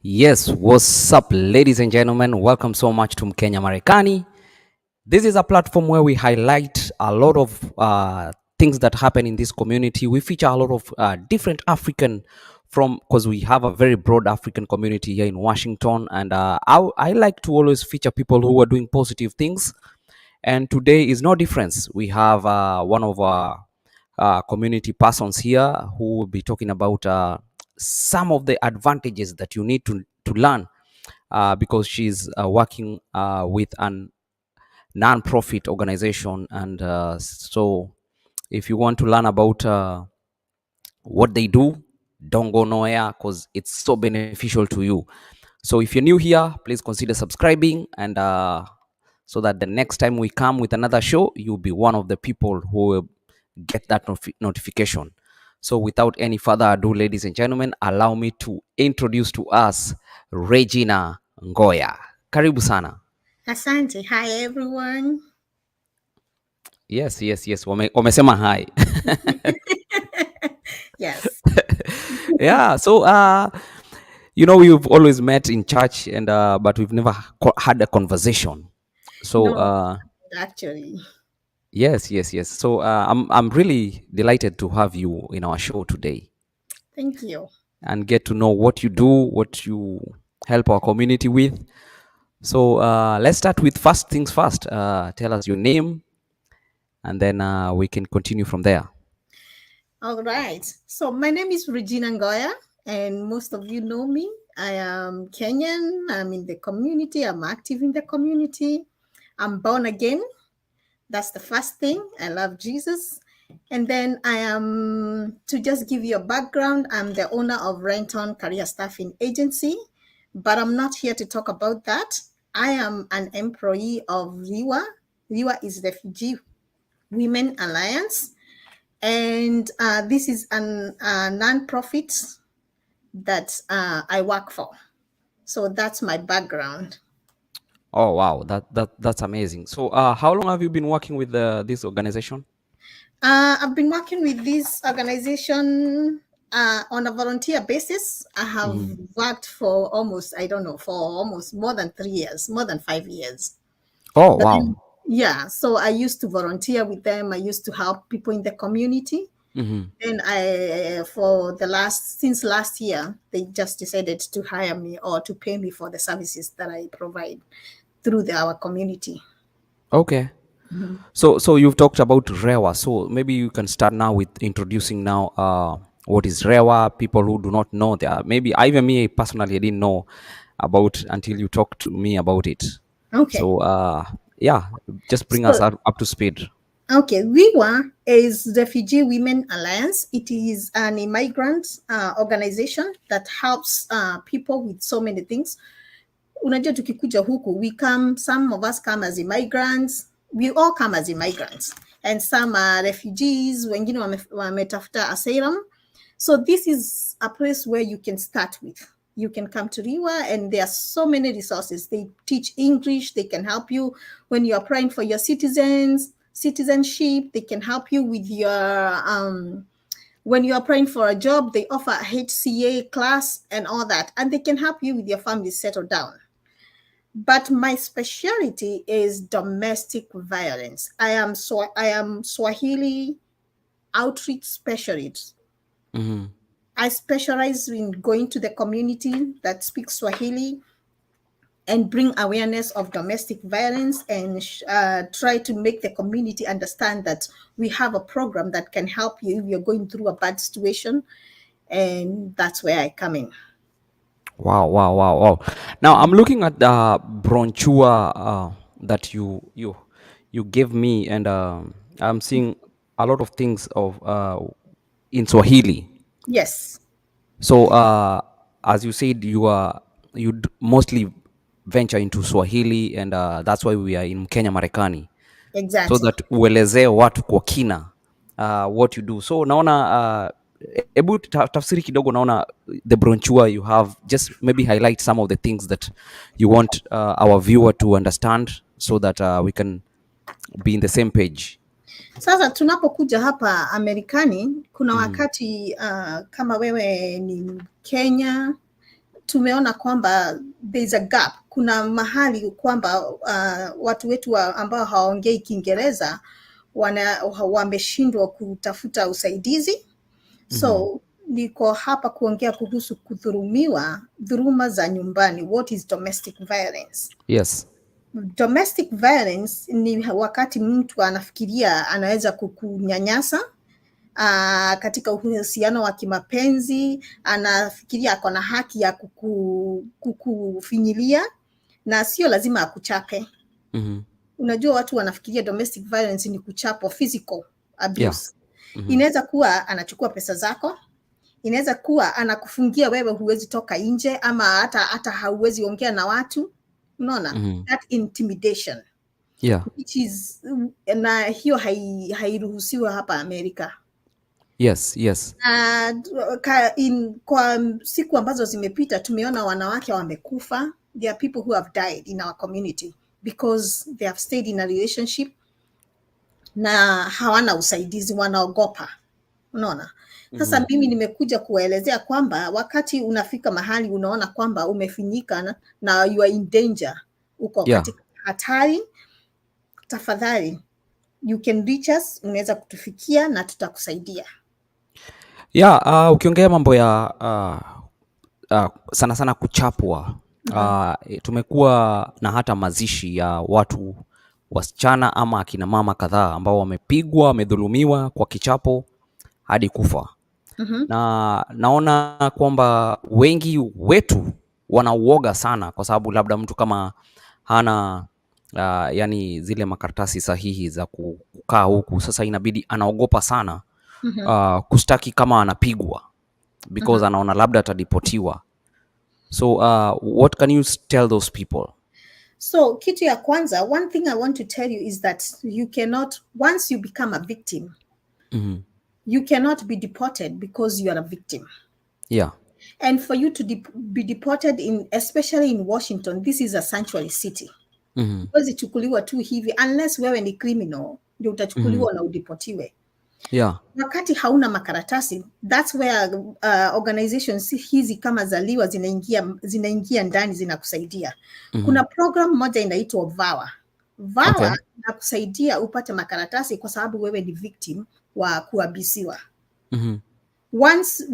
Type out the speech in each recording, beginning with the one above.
Yes, what's up, ladies and gentlemen? Welcome so much to Mkenya Marekani. This is a platform where we highlight a lot of things that happen in this community. We feature a lot of different African because we have a very broad African community here in Washington. And I like to always feature people who are doing positive things. And today is no difference. We have one of our community persons here who will be talking about some of the advantages that you need to learn because she's working with an non-profit organization. And so if you want to learn about what they do, don't go nowhere because it's so beneficial to you. So if you're new here, please consider subscribing, and so that the next time we come with another show, you'll be one of the people who will get that notification. So without any further ado, ladies and gentlemen, allow me to introduce to us Regina Ngoya. Karibu sana. Asante. Hi, everyone. Yes. Wamesema hi. Yes. Yeah. So we've always met in church, and but we've never had a conversation. So No, actually. yes. So I'm really delighted to have you in our show today Thank you. and get to know what you do, what you help our community with. So let's start with first things first. Tell us your name, and then we can continue from there. All right. So, my name is Regina Ngoya, and most of you know me. I am Kenyan. I'm in the community. I'm active in the community. I'm born again. That's the first thing. I love Jesus. And then to just give you a background, I'm the owner of Renton Career Staffing Agency, but I'm not here to talk about that. I am an employee of REWA. REWA is Refugee Women Alliance, and this is a non-profit that I work for. So that's my background. Oh wow, that's amazing. So how long have you been working with this organization? I've been working with this organization on a volunteer basis. I have Mhm. worked for almost, I don't know, for almost more than 3 years, more than 5 years. Oh But then, wow. yeah, so I used to volunteer with them. I used to help people in the community. Hmm. And since last year, they just decided to hire me or to pay me for the services that I provide through our community. Okay. Mhm. So you've talked about REWA. So maybe you can start now with introducing now what is REWA. People who do not know, there maybe even me personally I didn't know about until you talked to me about it. Okay. So yeah, just bring us So up to speed. Okay, REWA is Refugee Women Alliance. It is an immigrant organization that helps people with so many things. Unajua tukikuja huku, some of us come as immigrants. We all come as immigrants. And some are refugees, wengine wametafuta asylum. So this is a place where you can start with. You can come to REWA, and there are so many resources. They teach English. They can help you when you're applying for your citizenship. They can help you with your when you're applying for a job. They offer a HCA class and all that, and they can help you with your family settle down. But my specialty is domestic violence. I am Swahili outreach specialist. Hmm. I specialize in going to the community that speaks Swahili and bring awareness of domestic violence, and try to make the community understand that we have a program that can help you if you're going through a bad situation. And that's where I come in. Wow. Now I'm looking at the bronchua that you gave me, and I'm seeing a lot of things of in Swahili. Yes, So as you said, mostly venture into Swahili, and that's why we are in Kenya Marekani, so exactly. that uelezee watu kwa kina what you do. So naona ebu tafsiri kidogo, naona the brochure you have, just maybe highlight some of the things that you want our viewer to understand, so that we can be in the same page. Sasa tunapokuja hapa Amerikani, kuna Mhm. wakati kama wewe ni Kenya tumeona kwamba there is a gap. Kuna mahali kwamba watu wetu ambao hawaongei Kiingereza wameshindwa kutafuta usaidizi. So niko hapa kuongea kuhusu dhuluma za nyumbani. What is domestic violence? Yes. Domestic violence ni wakati mtu anafikiria anaweza kukunyanyasa katika uhusiano wa kimapenzi, anafikiria ako na haki ya kukufinyilia na sio lazima akuchape. Unajua watu wanafikiria domestic violence ni kuchapo, physical abuse. Inaweza kuwa anachukua pesa zako, inaweza kuwa anakufungia wewe, huwezi toka nje, ama hata hauwezi ongea na watu. Unaona? That intimidation. Which is, na hiyo hairuhusiwa hapa Amerika. Yes. Kwa siku ambazo zimepita tumeona wanawake wamekufa. There are people who have died in our community because they have stayed in a relationship na hawana usaidizi, wanaogopa. Unaona? Sasa mimi nimekuja kuwaelezea kwamba wakati unafika mahali unaona kwamba umefinyika na you are in danger, uko katika hatari, tafadhali you can reach us, unaweza kutufikia na tutakusaidia. Ukiongea mambo ya sana sana kuchapwa, tumekuwa na hata mazishi ya watu wasichana ama akina mama kadhaa ambao wamepigwa, wamedhulumiwa kwa kichapo hadi kufa. Na naona kwamba wengi wetu wanauoga sana kwa sababu labda mtu kama hana yani zile makaratasi sahihi za kukaa huku, sasa inabidi anaogopa sana kustaki kama anapigwa because anaona labda atadipotiwa. So what can you tell those people? So kitu ya kwanza, one thing I want to tell you is that you cannot, once you become a victim, you cannot be deported because you are a victim. And for you to be deported especially in Washington, this is a sanctuary city. Huwezi chukuliwa tu hivi unless wewe ni criminal ndio utachukuliwa na udipotiwe. Wakati hauna makaratasi, that's where organizations hizi kama za REWA zinaingia ndani, zinakusaidia. Kuna program moja inaitwa REWA inakusaidia upate makaratasi kwa sababu wewe ni victim wa kuabisiwa.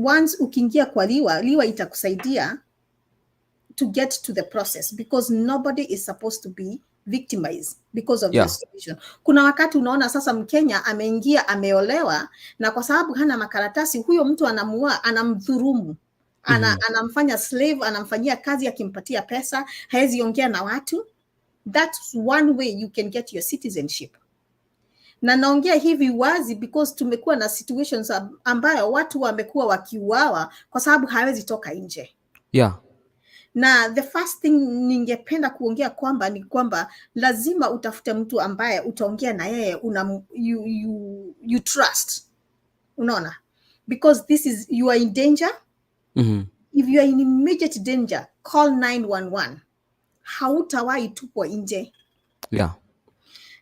Once ukiingia kwa REWA itakusaidia to get to the process because nobody is supposed to be victimized because of the situation. Kuna wakati unaona sasa Mkenya ameingia, ameolewa, na kwa sababu hana makaratasi, huyo mtu anamdhulumu, anamfanya slave, anamfanyia kazi, akimpatia pesa, haezi ongea na watu. That's one way you can get your citizenship. Na naongea hivi wazi because tumekuwa na situations ambayo watu wamekuwa wakiuawa kwa sababu hawezi toka nje. Na the first thing ningependa kuongea kwamba ni kwamba lazima utafute mtu ambaye utaongea na yeye, you trust. Unaona? Because you are in danger. If you are in immediate danger, call 911. Hautawahi tupo nje.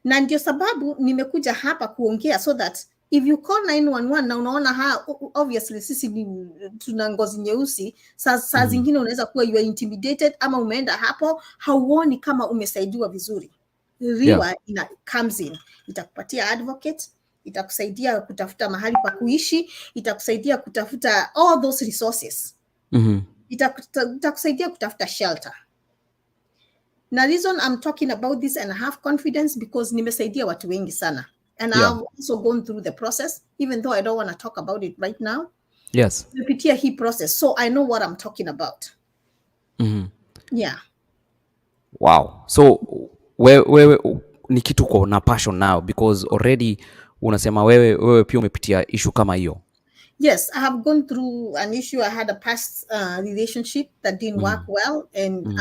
Na ndio sababu nimekuja hapa kuongea so that if you call 911 na unaona obviously sisi tuna ngozi nyeusi, saa zingine unaweza kuwa you are intimidated ama umeenda hapo hauoni kama umesaidiwa vizuri. REWA comes in, itakupatia advocate, itakusaidia kutafuta mahali pa kuishi, itakusaidia kutafuta all those resources. Itakusaidia kutafuta shelter. Na reason I'm talking about this and I have confidence because nimesaidia watu wengi sana. And I've also gone through the process, even though I don't want to talk about it right now. Nimepitia hii process, so I know what I'm talking about. Wow. So wewe ni kitu uko na passion now because already unasema wewe pia umepitia issue kama hiyo. Yes, I have gone through an issue. I had a past relationship that didn't work well, and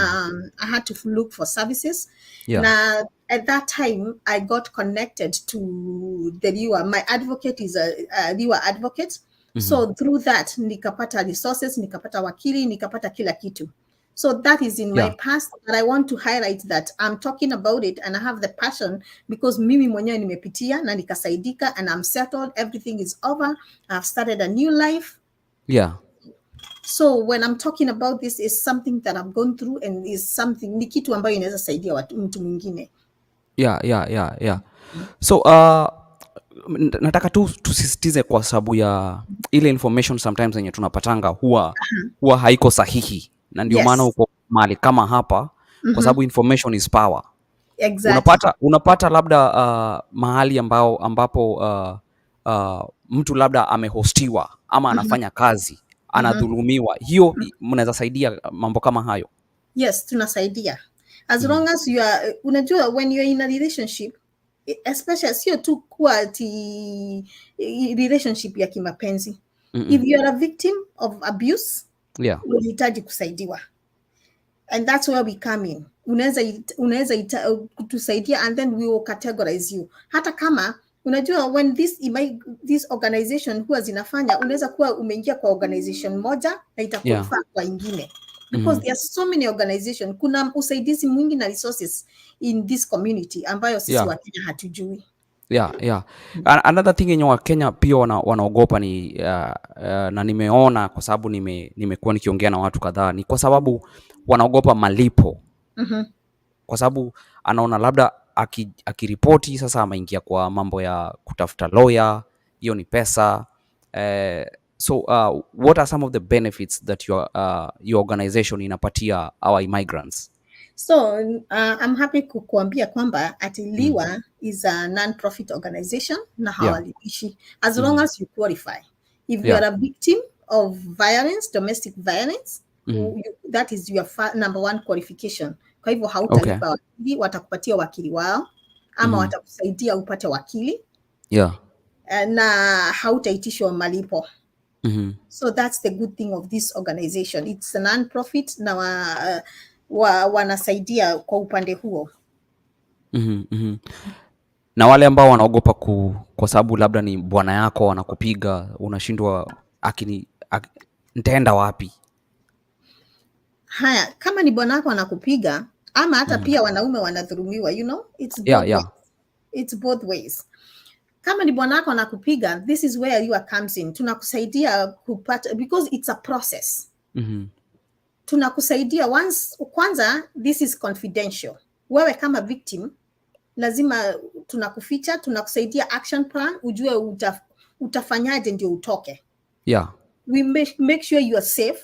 I had to look for services. Now, at that time, I got connected to the REWA. My advocate is a REWA advocate. So through that, nikapata resources, nikapata wakili, nikapata kila kitu. So that is in my past, but I want to highlight that I'm talking about it and I have the passion because mimi mwenyewe nimepitia na nikasaidika and I'm settled. Everything is over. I've started a new life. So when I'm talking about this is something that I've gone through and is something ni kitu ambayo inaweza saidia mtu mwingine. Yeah. So nataka tu tusisitize kwa sababu ya ile information sometimes yenye tunapatanga huwa haiko sahihi, na ndio maana Yes. uko mahali kama hapa kwa sababu information is power. Exactly. Unapata labda mahali ambapo mtu labda amehostiwa ama anafanya kazi anadhulumiwa, hiyo mnaweza saidia mambo kama hayo? Yes, tunasaidia as long as you are, unajua when you're in a relationship, especially sio tu kuwa ati relationship ya kimapenzi. If you are a victim of abuse, unahitaji kusaidiwa, and that's where we come in. Unaweza kutusaidia and then we will categorize you. Hata kama unajua when this organization huwa zinafanya, unaweza kuwa umeingia kwa organization moja na itakuwa kwa ingine, because there are so many organizations. Kuna usaidizi mwingi na resources in this community ambayo sisi wa Kenya hatujui. Another thing yenye wa Kenya pia wanaogopa ni na nimeona kwa sababu nimekuwa nikiongea na watu kadhaa, ni kwa sababu wanaogopa malipo. Kwa sababu anaona labda akiripoti sasa ameingia kwa mambo ya kutafuta lawyer, hiyo ni pesa. So what are some of the benefits that your organization inapatia our immigrants? So I'm happy kukuambia kwamba ati REWA is a non-profit organization na hawalipishi as long as you qualify. If you are a victim of violence, domestic violence, that is your number one qualification. Kwa hivyo hautalipa wakili, watakupatia wakili wao ama watakusaidia upate wakili. Na hautaitishwa malipo. So that's the good thing of this organization. It's a non-profit na wanasaidia kwa upande huo. Na wale ambao wanaogopa kwa sababu labda ni bwana yako anakupiga, unashindwa nitaenda wapi? Haya, kama ni bwana yako anakupiga ama hata pia wanaume wanadhulumiwa, you know, it's both ways. It's both ways. Kama ni bwana yako anakupiga, this is where REWA comes in. Tunakusaidia kupata, because it's a process. Tunakusaidia kwanza, this is confidential. Wewe kama victim lazima tunakuficha, tunakusaidia action plan, ujue utafanyaje ndio utoke. We make sure you are safe.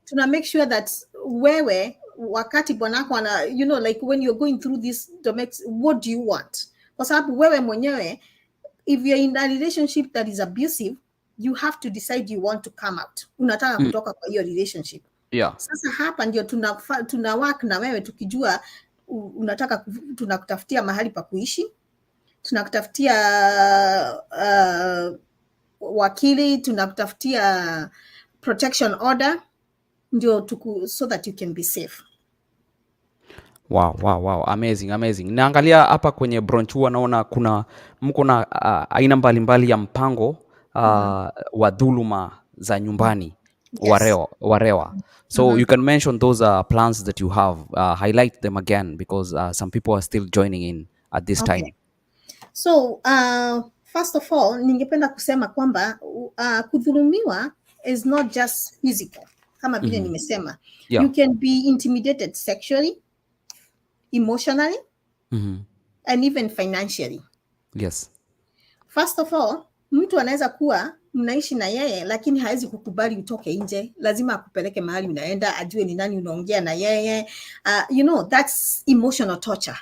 Tuna make sure that wewe wakati bwanako you know, like when you're going through this domestic, what do you want? Kwa sababu wewe mwenyewe, if you're in a relationship that is abusive, you have to decide you want to come out. Unataka kutoka kwa hiyo relationship. Sasa hapa ndio tuna work na wewe tukijua unataka, tunakutafutia mahali pa kuishi, tunakutafutia wakili, tunakutafutia protection order, ndio so that you can be safe. Wow. Amazing. Naangalia hapa kwenye brochure naona mko na aina mbalimbali ya mpango wa dhuluma za nyumbani. REWA. So you can mention those plans that you have, highlight them again, because some people are still joining in at this time. So first of all, ningependa kusema kwamba kudhulumiwa is not just physical. Kama vile nimesema, you can be intimidated sexually, emotionally, and even financially. First of all, mtu anaweza kuwa mnaishi na yeye lakini hawezi kukubali utoke nje, lazima akupeleke mahali unaenda, ajue ni nani unaongea na yeye. You know, that's emotional torture.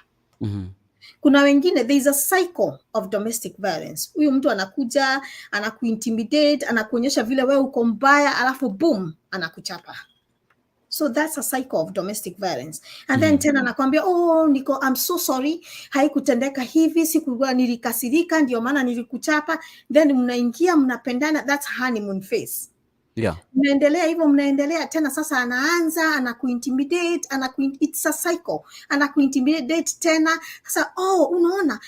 Kuna wengine, there is a cycle of domestic violence. Huyu mtu anakuja, anakuintimidate, anakuonyesha vile wewe uko mbaya, alafu boom, anakuchapa. So that's a cycle of domestic violence. And then tena anakuambia, I'm so sorry, haikutendeka hivi, sikuwa, nilikasirika ndio maana nilikuchapa. Then mnaingia, mnapendana, that's honeymoon phase. Mnaendelea hivyo, mnaendelea tena, sasa anaanza anakuintimidate, it's a cycle. Anakuintimidate tena, sasa unaona,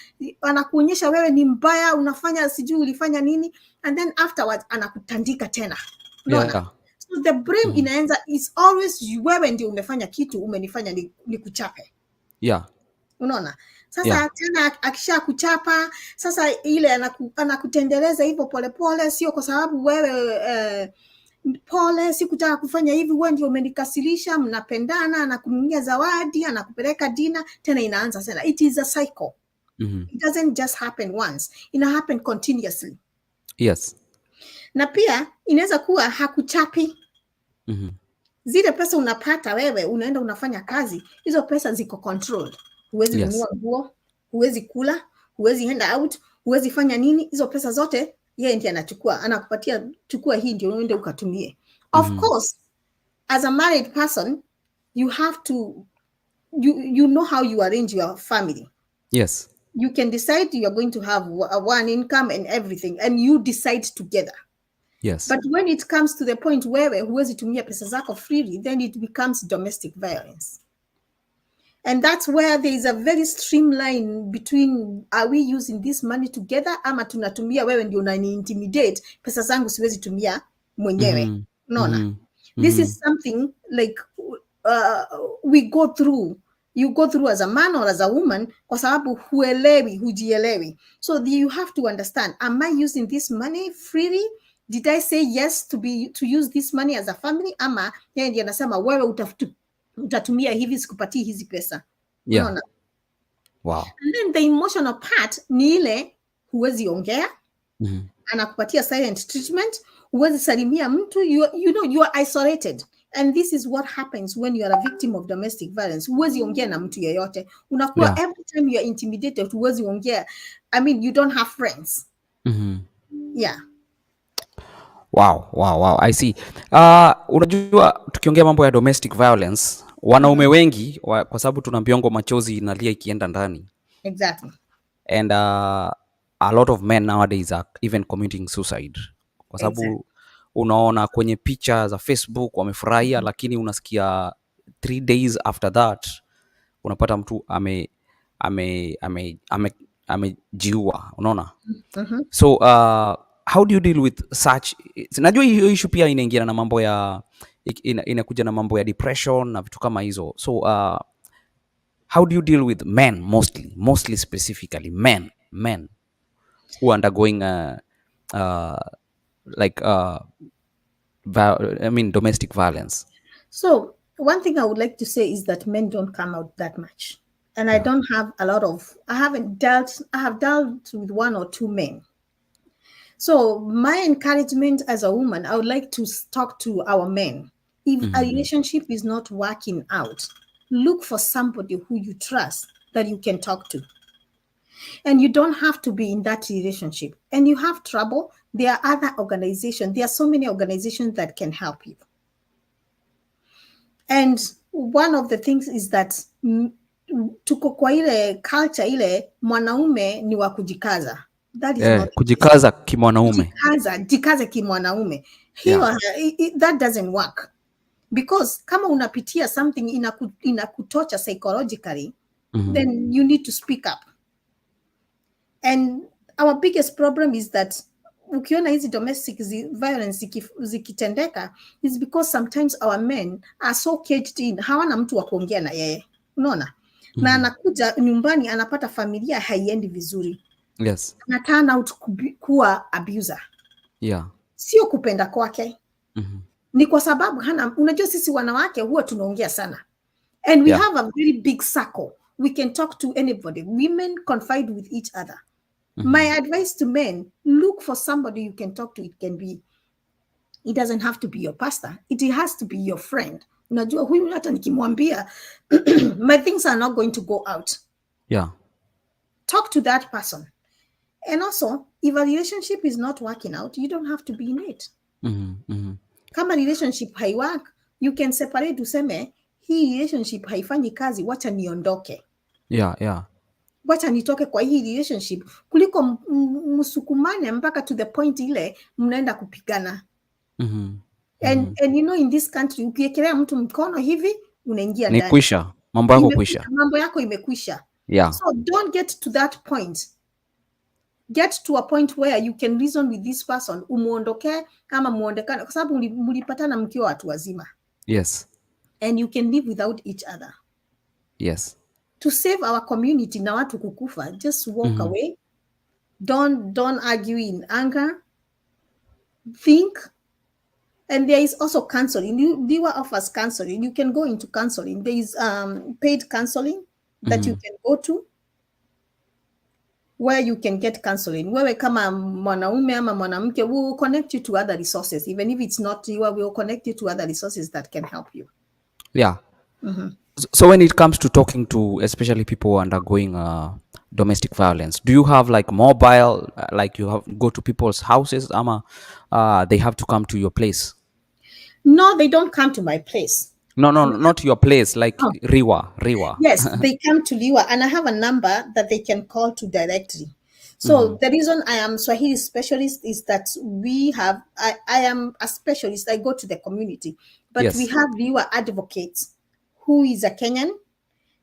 anakuonyesha wewe ni mbaya, unafanya sijui ulifanya nini, and then afterwards anakutandika tena. Unaona? So the brain inaanza is always wewe ndio umefanya kitu, umenifanya nikuchape. Unaona? Sasa tena akisha kuchapa, sasa ile anakutendeleza hivyo polepole, sio kwa sababu wewe pole, sikutaka kufanya hivi, wewe ndio umenikasirisha. Mnapendana, anakununulia zawadi, anakupeleka dina, tena inaanza tena. It is a cycle. It doesn't just happen once, ina happen continuously. Yes. Na pia inaweza kuwa hakuchapi. Zile pesa unapata wewe, unaenda unafanya kazi, hizo pesa ziko controlled. Huwezi nunua nguo, huwezi kula, huwezi enda out, huwezi fanya nini. Hizo pesa zote yeye ndiye anachukua, anakupatia, chukua hii ndio uende ukatumie. Of course, as a married person, you have to, you know how you arrange your family. Yes. You can decide you are going to have one income and everything, and you decide together. Yes. But when it comes to the point where huwezi tumia pesa zako freely, then it becomes domestic violence. And that's where there is a very streamline between, are we using this money together, ama tunatumia wewe ndio unani intimidate, pesa zangu siwezi tumia mwenyewe. Unaona? This is something like we go through. You go through as a man or as a woman kwa sababu huelewi, hujielewi. So you have to understand, am I using this money freely? Did I say yes to use this money as a family? Ama yeye ndiye anasema wewe utatumia hivi, sikupatii hizi pesa. Unaona? Wow. And then the emotional part ni ile huwezi ongea. Anakupatia silent treatment. Huwezi salimia mtu. You know, you are isolated. And this is what happens when you are a victim of domestic violence. Huwezi ongea na mtu yeyote. Unakuwa every time you are intimidated, huwezi ongea. I mean, you don't have friends. Yeah. Wow. I see. Unajua tukiongea mambo ya domestic violence, wanaume wengi kwa sababu tuna mbiongo machozi inalia ikienda ndani. Exactly. And a lot of men nowadays are even committing suicide. Kwa sababu unaona kwenye picha za Facebook wamefurahia, lakini unasikia 3 days after that unapata mtu amejiua, unaona? So how do you deal with such? Najua hiyo issue pia inaingia na mambo ya inakuja na mambo ya depression na vitu kama hizo. So how do you deal with men, mostly specifically men who are undergoing domestic violence? So one thing I would like to say is that men don't come out that much. And I don't have a lot of, I have dealt with 1 or 2 men. So my encouragement as a woman, I would like to talk to our men. If a relationship is not working out, look for somebody who you trust that you can talk to. And you don't have to be in that relationship. And you have trouble, there are other organizations. There are so many organizations that can help you. And one of the things is that tuko kwa ile culture ile mwanaume ni wa kujikaza. That is not kujikaza kimwanaume. Jikaze kimwanaume. That doesn't work. Because kama unapitia something inakutocha psychologically, then you need to speak up. And our biggest problem is that ukiona hizi domestic violence zikitendeka is because sometimes our men are so caged in, hawana mtu wa kuongea na yeye, unaona? Na anakuja nyumbani anapata familia haiendi vizuri. Yes. Na turn out kuwa abuser. Yeah. Sio kupenda kwake. Ni kwa sababu unajua sisi wanawake huwa tunaongea sana. And we have a very big circle. We can talk to anybody. Women confide with each other. My advice to men, look for somebody you can talk to. It doesn't have to be your pastor. It has to be your friend. Unajua huyu hata nikimwambia my things are not going to go out. Yeah. Talk to that person. And also, if a relationship is not working out, you don't have to be in it. Kama relationship haiwork, you can separate, useme hii relationship haifanyi kazi, wacha niondoke. Yeah. Wacha nitoke kwa hii relationship, kuliko msukumane mpaka to the point ile mnaenda kupigana. And you know, in this country ukiekelea mtu mkono hivi unaingia ndani. Nikwisha. Mambo yako kwisha. Mambo yako imekwisha. Yeah. So don't get to that point. Get to a point where you can reason with this person, umuondoke kama muondekane, kwa sababu mlipatana mkiwa watu wazima. Yes. And you can live without each other. Yes. To save our community na watu kukufa, just walk away. Don't argue in anger. Think And there is also counseling. REWA offers counseling. You can go into counseling. There is paid counseling that you can go to, where you can get counseling. Wewe kama mwanaume ama mwanamke, we will connect you to other resources. Even if it's not REWA, we will connect you to other resources that can help you. Yeah. So when it comes to talking to especially people undergoing domestic violence, do you have like mobile, like you have go to people's houses, ama they have to come to your place? No, they don't come to my place. No, no, not your place, like Oh, REWA. yes, they come to REWA, and I have a number that they can call to directly. So the reason I am Swahili specialist is that I am a specialist. I go to the community, but we Yes. have REWA advocates who is a Kenyan,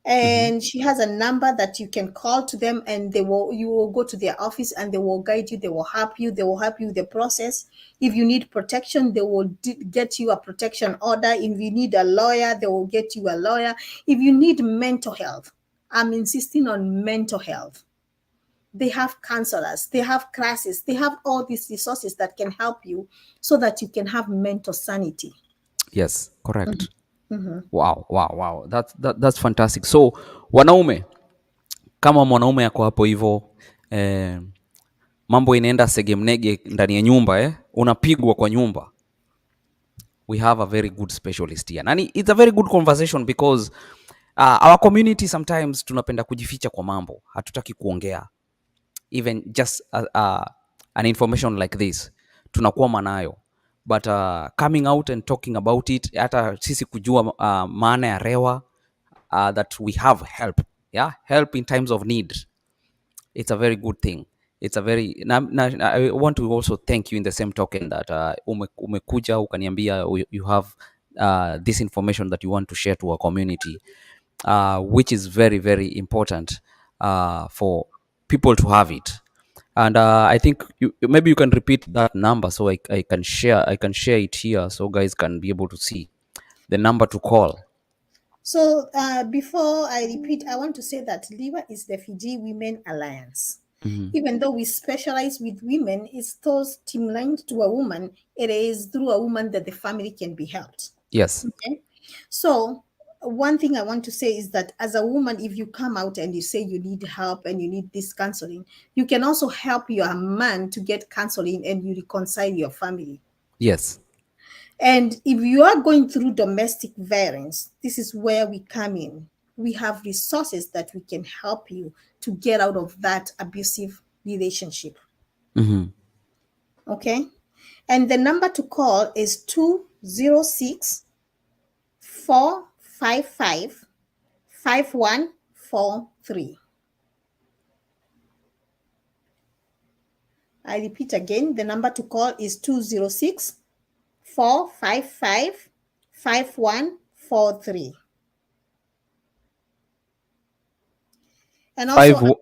and she has a number that you can call to them, and you will go to their office and they will guide you, they will help you, with the process. If you need protection, they will get you a protection order. If you need a lawyer, they will get you a lawyer. If you need mental health, I'm insisting on mental health. They have counselors, they have classes, they have all these resources that can help you so that you can have mental sanity. Yes, correct. Wow. That's fantastic. So wanaume, kama mwanaume yako hapo hivyo, eh, mambo inaenda segemnege ndani ya nyumba, unapigwa kwa nyumba, we have a very good specialist here. Nani, it's a very good conversation because our community sometimes tunapenda kujificha kwa mambo, hatutaki kuongea. Even just an information like this tunakuwa manayo, but coming out and talking about it, hata sisi kujua maana ya REWA, that we have help, yeah, help in times of need, it's a very good thing. It's a very I want to also thank you in the same token that umekuja ukaniambia you have this information that you want to share to our community, which is very very important for people to have it. And I think maybe you can repeat that number so I can share it here so guys can be able to see the number to call. So before I repeat, I want to say that REWA is the Refugee Women Alliance. Even though we specialize with women, it's still streamlined to a woman. It is through a woman that the family can be helped. Yes. Okay. So one thing I want to say is that as a woman, if you come out and you say you need help and you need this counseling, you can also help your man to get counseling and you reconcile your family. Yes. And if you are going through domestic violence, this is where we come in. We have resources that we can help you to get out of that abusive relationship. Okay. And the number to call is 206 455 5143. I repeat again, the number to call is 206 455 5143. And also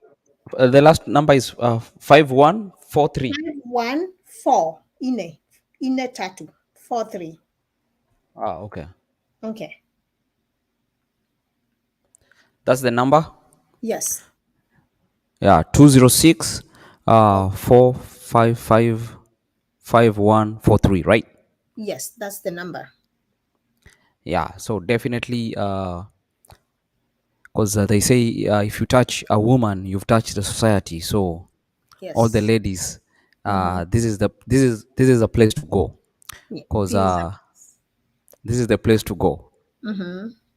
The last number is 5143. 514 ine tatu 43. Okay. Okay. That's the number. Yes. Yeah, 206 455 5143, right? Yes, that's the number. Yeah, so definitely because they say if you touch a woman, you've touched the society. So Yes. all the ladies, this is a place to go, because this is the place to go.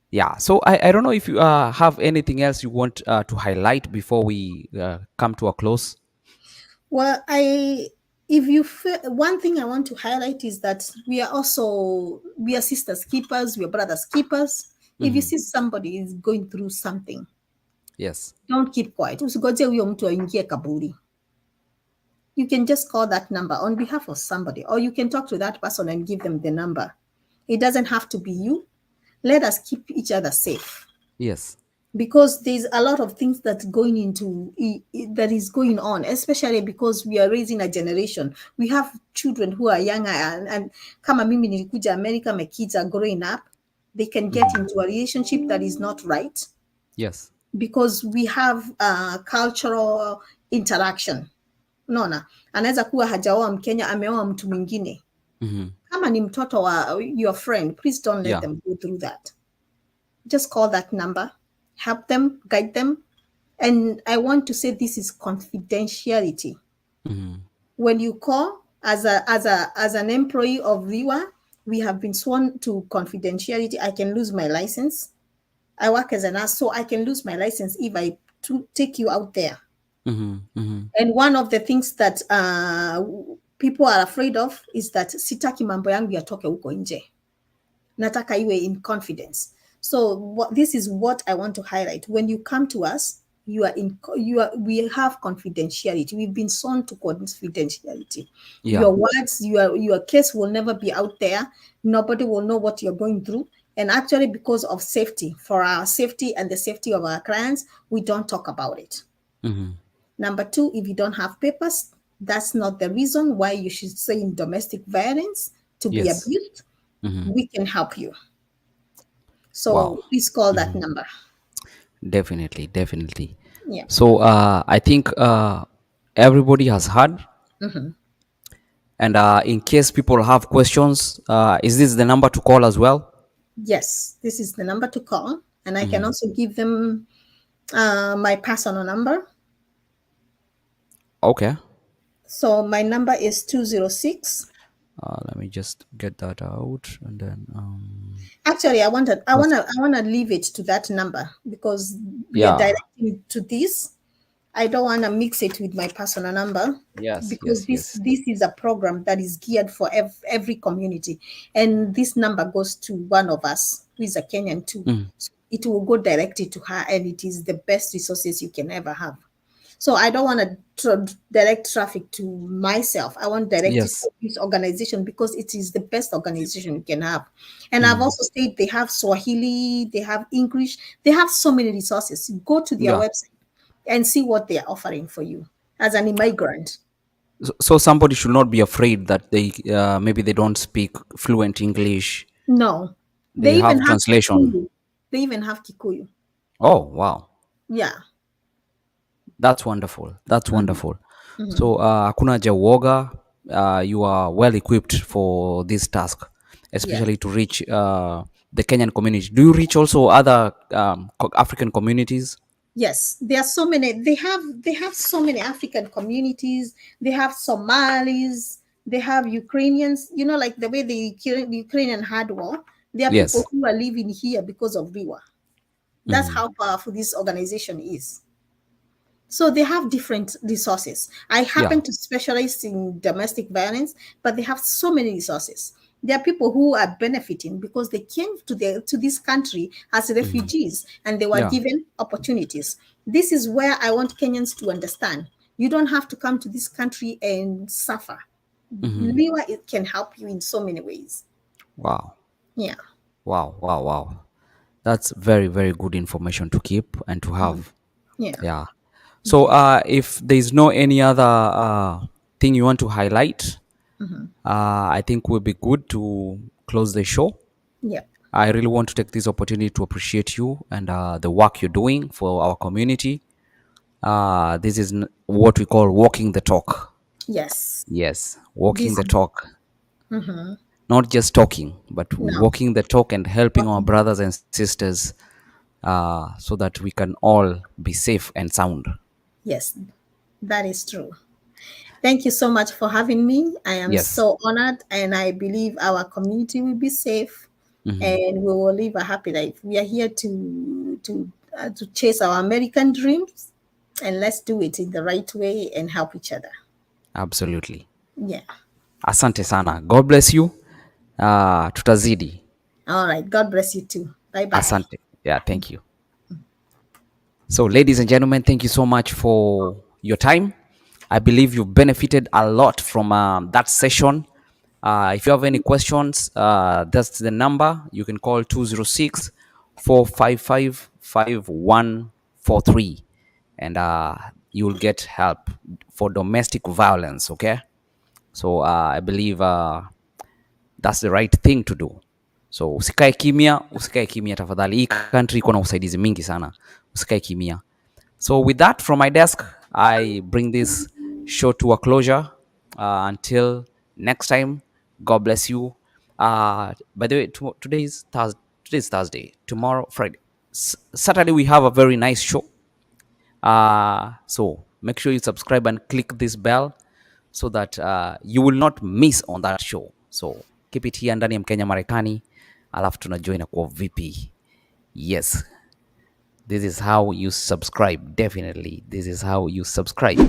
Yeah, so I don't know if you have anything else you want to highlight before we come to a close. Well, one thing I want to highlight is that we are sisters keepers, we are brothers keepers. If you see somebody is going through something, Yes. don't keep quiet. Usigoje huyo mtu aingie kaburi. You can just call that number on behalf of somebody, or you can talk to that person and give them the number. It doesn't have to be you. Let us keep each other safe. Yes. Because there's a lot of things that is going on, especially because we are raising a generation. We have children who are younger, and kama mimi nilikuja America, my kids are growing up. They can get into a relationship that is not right. Yes. Because we have cultural interaction. Unaona, anaweza kuwa hajaoa Mkenya, ameoa mtu mwingine. Mhm. Kama ni mtoto wa your friend, please don't let Yeah. them go through that. Just call that number, help them, guide them. And I want to say this is confidentiality. Mhm. When you call as an employee of REWA, we have been sworn to confidentiality. I can lose my license. I work as a nurse, so I can lose my license if I to take you out there. Mhm. Mhm. And one of the things that people are afraid of is that sitaki mambo yangu yatoke huko nje. Nataka iwe in confidence. So this is what I want to highlight. When you come to us, we have confidentiality. We've been sworn to confidentiality. Yeah. Your words, your case will never be out there. Nobody will know what you're going through. And actually, because of safety, for our safety and the safety of our clients, we don't talk about it. Mhm. Number two, if you don't have papers, that's not the reason why you should say in domestic violence to be Yes. abused. Mhm. We can help you. Wow. So please call that Mhm. number. Definitely, definitely. Yeah. So I think everybody has heard, Mhm. and in case people have questions, is this the number to call as well? Yes, this is the number to call. And I can Mhm. also give them my personal number. Okay. So my number is 206. Let me just get that out, and then Actually, that's, I wanna leave it to that number because we are yeah. directing to this. I don't want to mix it with my personal number Yes. because Yes. Yes. this is a program that is geared for every community, and this number goes to one of us who is a Kenyan too. Mm. So it will go directly to her, and it is the best resources you can ever have. So I don't want to direct traffic to myself. I want to direct it Yes. to this organization because it is the best organization you can have. And I've Mm. also said they have Swahili, they have English, they have so many resources. Go to their Yeah. website and see what they are offering for you as an immigrant. So somebody should not be afraid that they maybe they don't speak fluent English. No, they They even have have translation. Kikuyu. They even have Kikuyu. Oh wow, Yeah. that's wonderful. That's Mhm, wonderful. mhm. So hakuna haja uoga. You are well equipped for this task, Yeah. especially to reach the Kenyan community. Do you reach also other African communities? Yes, there are so many. They have so many African communities. They have Somalis. They have Ukrainians. You know, like the way the Ukrainian had war. There are people Yes. who are living here because of REWA. That's Hmm. how powerful this organization is. So they have different resources. I Yeah. happen to specialize in domestic violence, but they have so many resources. There are people who are benefiting because they came to this country as Hmm. refugees and they were Yeah. given opportunities. This is where I want Kenyans to understand. You don't have to come to this country and suffer. Hmm. Liwa it can help you in so many ways. Wow. Yeah. Wow. Wow. Wow. That's very, very good information to keep and to Mhm. have. Yeah. Yeah. So, Yeah. if there is no any other thing you want to highlight, Mhm. I think we'll be good to close the show. Yeah. I really want to take this opportunity to appreciate you and the work you're doing for our community. This is what we call walking the talk. Yes. Yes, walking This. the talk. Mhm. Not just talking, but No. walking the talk and helping our brothers and sisters so that we can all be safe and sound. Yes, that is true. Thank you so much for having me. I am Yes. so honored, and I believe our community will be safe, Hmm. and we will live a happy life. We are here to chase our American dreams, and let's do it in the right way and help each other. Absolutely. Yeah. Asante sana. God bless you. Tutazidi. All right. God bless you too. Bye bye. Asante. Yeah, thank you. So, ladies and gentlemen, thank you so much for your time. I believe you benefited a lot from that session. If you have any questions, that's the number. You can call 206 455 5143, and you'll get help for domestic violence. Okay. So, I believe that's the right thing to do. So usikae kimya tafadhali. Hii country iko na usaidizi mingi sana, usikae kimya. So with that from my desk, I bring this show to a closure. Until next time, God bless you. By the way, today's Thursday. Tomorrow, Friday, Saturday, we have a very nice show. So make sure you subscribe and click this bell so that you will not miss on that show. So keep it here ndani ya Mkenya Marekani, alafu tunajoin kwa VP. Yes, this is how you subscribe. Definitely, this is how you subscribe.